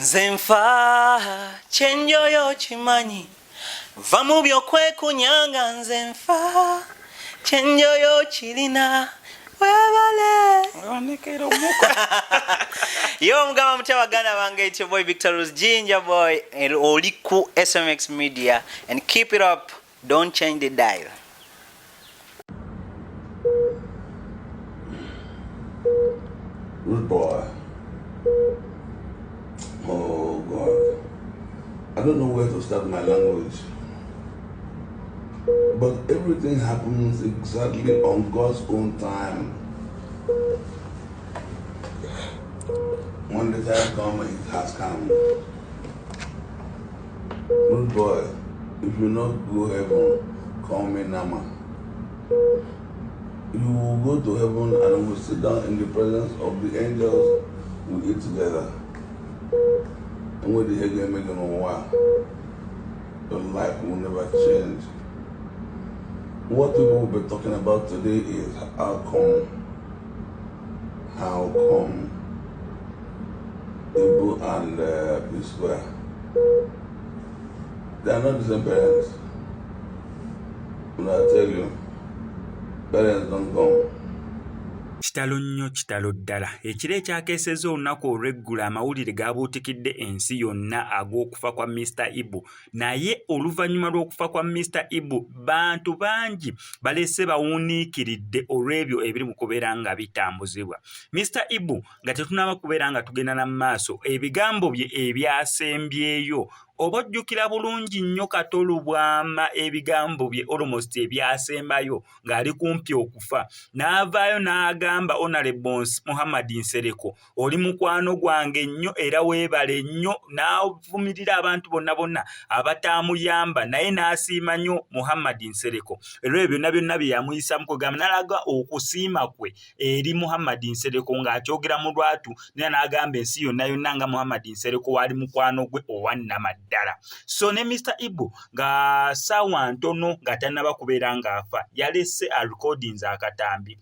Nzenfa chenjoyo chimanyi vamubyo kwe kunyanga nzenfa chenjoyo chilina webale yo mugama mutawagana bange, it's your boy Victor's Ginger Boy Oliku SMX Media, and keep it up, don't change the dial. Good boy. Oh God, I don't know where to start my language, but everything happens exactly on God's own time. When the time comes, it has come. Good boy, if you not go heaven, call me Nama. You will go to heaven and will sit down in the presence of the angels. We eat together. And what the heck are making on why? Your life will never change. What people will be talking about today is how come Ibu and P-Square, they are not the same parents. When I tell you, parents don't come. Kitalo nnyo kitalo ddala. Ekiro ekyakeesezza olunaku olw'eggulu amawulire gaabuutikidde ensi yonna ag'okufa kwa Mr. Ibu. Naye oluvannyuma lw'okufa kwa Mr. Ibu, bantu bangi balese bawuniikiridde olw'ebyo ebiri mu kubeera nga bitambuzibwa. Mr. Ibu nga tetunaaba kubeera nga tugenda na maaso, ebigambo bye ebyasembyeyo oba ojjukira bulungi nnyo Katolo bwama ebigambo bye almost ebyasembayo ng'ali kumpi okufa, n'avaayo n'agamba Honorable Muhammad Nsereko, oli mukwano gwange nnyo era weebale nnyo, n'avumirira abantu bonna abataamuyamba, naye n'asiima nnyo Muhammad Nsereko. Era ebyo byonna bye yamuyisa mu kugamba, n'alaga okusiima kwe eri Muhammad Nsereko ng'akyogera mu lwatu, naye n'agamba ensi yonna nga Muhammad Nsereko wali mukwano gwe owannama ddala. So ne Mr. Ibu nga saawa ntono nga tannaba kubeera ng'afa, yalese recordings akatambi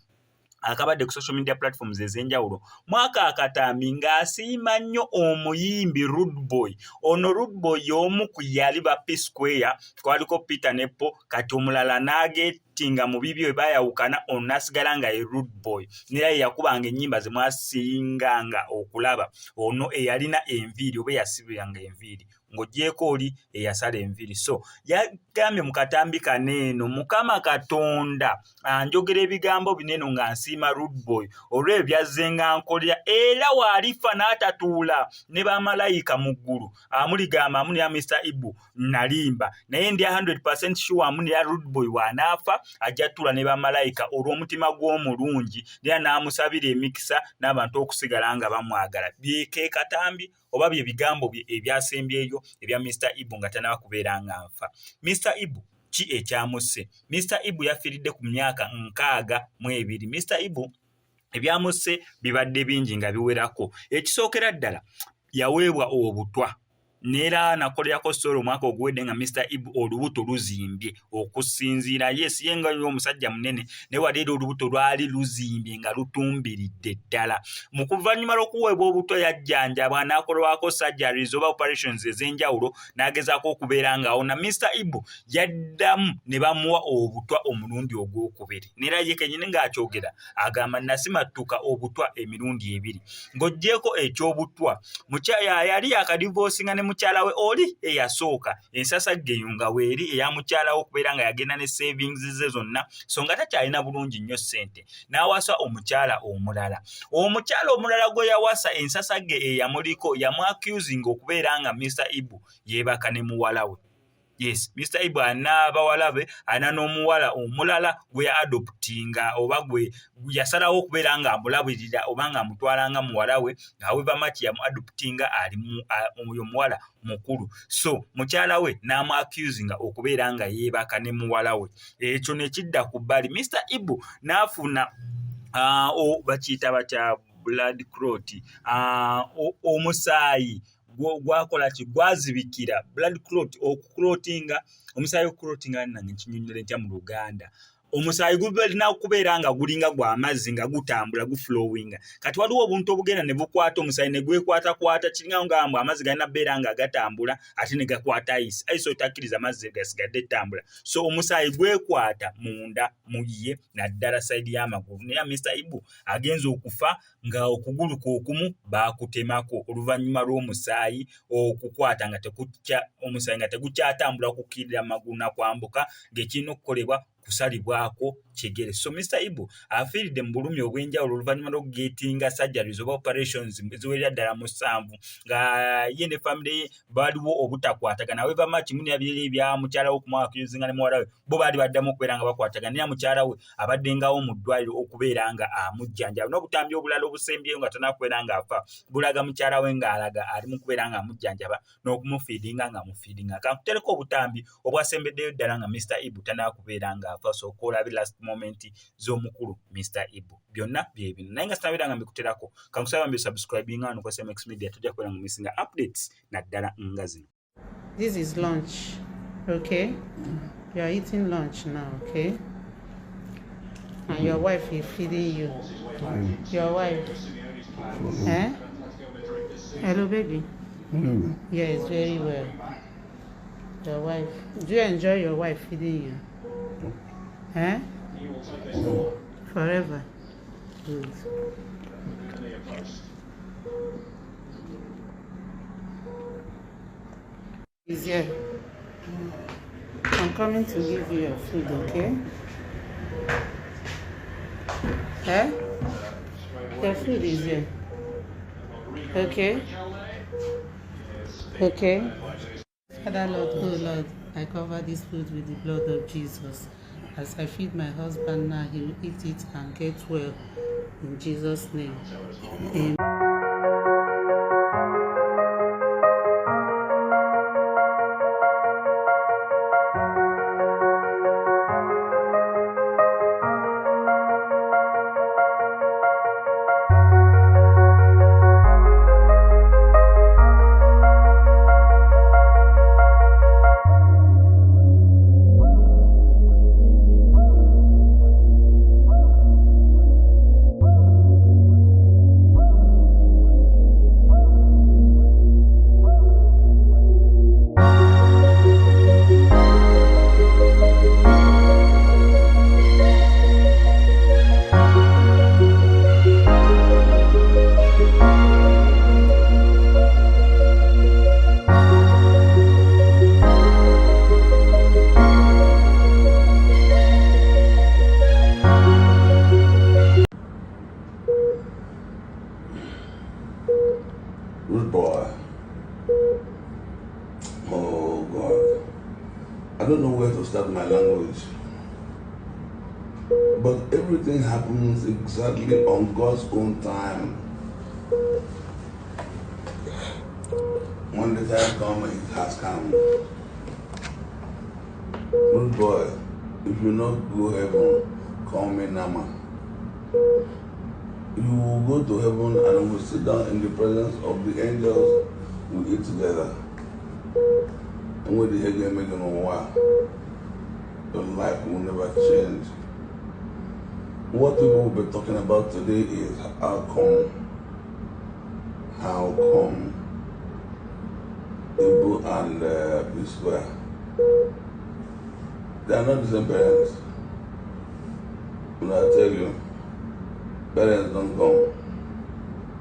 akabadde ku social media platforms ez'enjawulo, mwaka akatambi ng'asiima nnyo omuyimbi Rude Boy. Ono Rude Boy y'omu ku yali ba P-Square, kwaliko Peter Nepo, kati omulala n'agetinga mu bibyo bayawukana, ono n'asigala nga ye Rude Boy. Nera ye yakubanga ennyimba ze mwasinganga okulaba, ono eyalina enviiri oba eyasibiranga enviiri, ng'ogyeko oli eyasala enviiri. So yagambye mu katambi kaneeno, Mukama Katonda anjogera ebigambo bineno nga nsiima Rude Boy olw'ebyo byazze nga nkolera, era waalifa n'atatuula ne bamalayika mu ggulu amuligamba amu ya Mr. Ibu nalimba, naye ndi 100% sure amu ya Rude Boy wanaafa ajja tuula ne bamalayika olw'omutima gw'omulungi, era n'amusabira emikisa n'abantu okusigala nga bamwagala. Byeke katambi oba bye bigambo bye ebyasembyeyo ebya Mr. Ibu nga tannaba kubeera nga nfa. Mr. Ibu ki ekyamusse? Mr. Ibu yafiiridde ku myaka 62. Mr. Ibu ebyamusse bibadde bingi nga biwerako. Ekisookera ddala yaweebwa obutwa, neera nakolerako solo omwaka oguwedde nga Mr. Ibu olubuto luzimbye okusinziira, yes ye nga omusajja munene, ne wali olubuto lwali luzimbye nga lutumbiridde ddala. Mu kuvannyuma lw'okuweebwa obutwa yajjanjabwa n'akolwako surgeries oba operations ez'enjawulo, n'agezaako okubeera ng'awona. Mr. Ibu yaddamu ne bamuwa obutwa omulundi ogwokubiri, neera ye kennyini ng'akyogera agamba nasimattuka obutwa emirundi ebiri. Ng'oggyeko eky'obutwa, yali yakadivoosinga ne mukyala we oli eyasooka, ensasagge nga weeri eya mukyala we okubeera nga yagenda ne savings ze zonna, so nga takyalina bulungi nnyo ssente, n'awasa omukyala omulala. Omukyala omulala gwe yawasa ensasagge eyamuliko yamu-accusing okubeera nga Mr. Ibu yeebaka ne muwala we. Yes, Mr. Ibu ana bawala be, ana n'omuwala omulala gwe adoptinga oba gwe yasalawo okubeera nga amulabirira oba nga amutwalanga muwala we, however much yamu-adoptinga ali oyo muwala mukulu. So mukyala we n'amu-accusinga okubeera nga yeebaka ne muwala we. Ekyo ne kidda ku bbali. Mr. Ibu n'afuna bakiyita batya blood clot, omusaayi gwakola ki gwazibikira, blood clot, okuclotinga omusaayi okuclotinga nange kinyonyere ntya mu Luganda, omusaayi gulina okubeera nga gulinga gwa amazzi nga gutambula guflowinga. Kati waliwo obuntu obugenda ne bukwata omusaayi ne gwekwatakwata kiringa ngamba amazzi galina beera nga gatambula ate ne gakwata ice otakkiriza amazzi gasigadde ettambula. So omusaayi gwekwata munda mu ye naddala sayidi y'amagulu. Naye Mr. Ibu agenza okufa nga okugulu kw'okumu baakutemako oluvannyuma lw'omusaayi okukwata nga omusaayi nga tegukyatambula okukkirira amagulu na kwambuka ng'ekirina okukolebwa kusalibwako kigere. So Mr. Ibu afiiridde mu bulumi obw'enjawulo oluvannyuma lw'okugetinga surgeries oba operations eziwerera ddala 7 nga ye ne family ye baliwo obutakwatagana. However much muni abiri ebya mukyala we okumwakirizinga ne muwala we bo baali baddamu okubeera nga bakwatagana, naye mukyala we abaddengawo mu ddwaliro okubeera nga amujjanjaba. N'obutambi obulala obusembyeyo nga tanakubeera nga afa bulaga mukyala we ng'alaga ali mu kubeera nga amujjanjaba n'okumufiidinga nga mufiidinga. Kankutereko obutambi obwasembeddeyo ddala nga Mr. Ibu tanakubeera nga afa. So kola last moment z'omukulu Mr. Ibu byonna bye bino. Naye nga sinabeera nga mbikuterako kankusaba mbi subscribing nga ku SMX Media tujja kubeera nga misinga updates naddala nga zino. This is lunch, okay? You are eating lunch now, okay? And your wife is feeding you. Your wife. Eh? Hello, baby. Yes, very well. Your wife. Do you enjoy your wife feeding you? Eh? Forever. Good. Is here. I'm coming to give you your food, okay? Eh? Your food is here. Okay? Okay? Father Lord, oh Lord, I cover this food with the blood of Jesus. As I feed my husband now, he will eat it and get well. In Jesus' name. Amen. Good boy. Oh God. I don't know where to start my language. But everything happens exactly on God's own time. When the time comes, it has come. Good boy. If you not go heaven, call me Nama. You will go to heaven and will sit down in the presence of the angels. We eat together. And with the head making a while, your life will never change. What we will be talking about today is how come Ibu and P-Square, they are not the same parents. When I tell you, parents don't come.